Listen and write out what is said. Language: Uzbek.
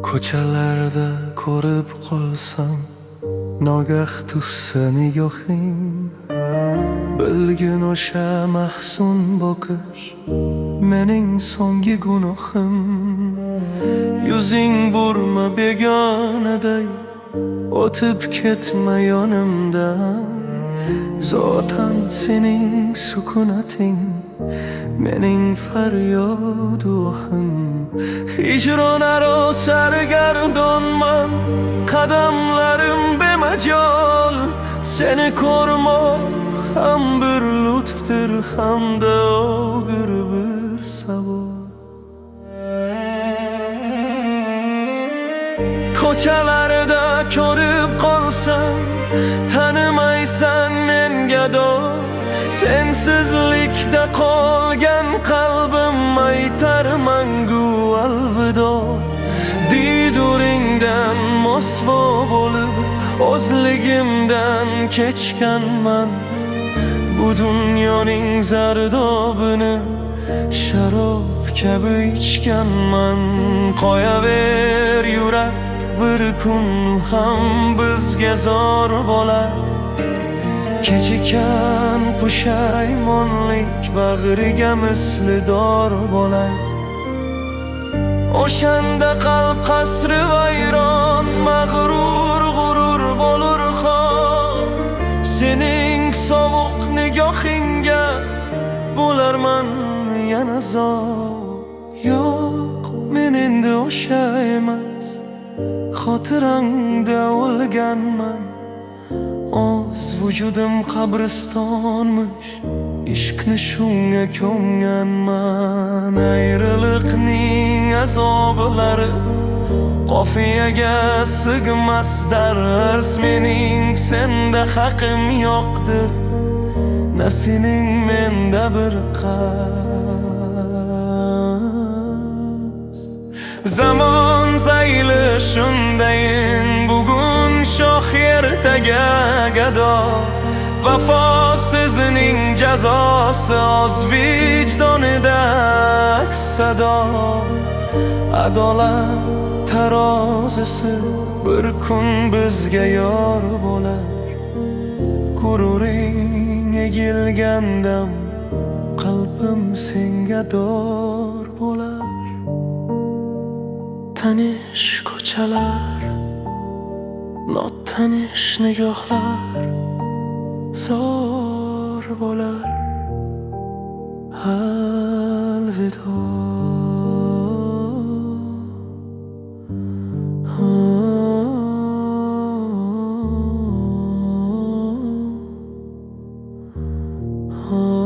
Ko'chalarda ko'rib qolsam nogah tussa nigohing, bilgin o'sha mahzun boqish mening so'nggi gunohim. Yuzing burma begonaday o'tib ketma yonimdan, zotan sening sukunating mening faryod ohim. Hicron aro sargardonman, qadamlarim bemajol. Seni ko'rmoq ham bir lutfdir, hamda og'ir bir savol. Ko'chalarda ko'rib qolsam tanimaysan men gado. Sensizlikda qolgan qalbim aytar mangu alvido. Diduringdan mosvo bo'lib o'zligimdan kechganman. Bu dunyoning zardobini sharob kabi ichganman. Qo'yaver yurak, bir kun ham bizga zor bo'lar. Kechikan pushaymonlik bag'riga misli dor bo'lar. O'shanda qalb qasri vayron, mag'rur g'urur bo'lur xon. Sening sovuq nigohingga bo'larman yana zor. Yo'q, men endi o'sha emas, xotirangda o'lganman. O'z vujudim qabristonmish, ishqni shunga ko'nganman. Ayriliqning azoblari qofiyaga sig'mas dars. Mening senda haqim yo'qdir, na sening menda bir qaz. Zamon zayli shundayin, bugun shoh ertaga gado. Vafosizning jazosi oz vijdonida aks-sado. Adolat tarozisi bir kun bizga yor bo'lar. Gururing egilgandam qalbim senga dor bo'lar. Tanish ko'chalar, notanish nigohlar zor bo'lar. Alvido. Oh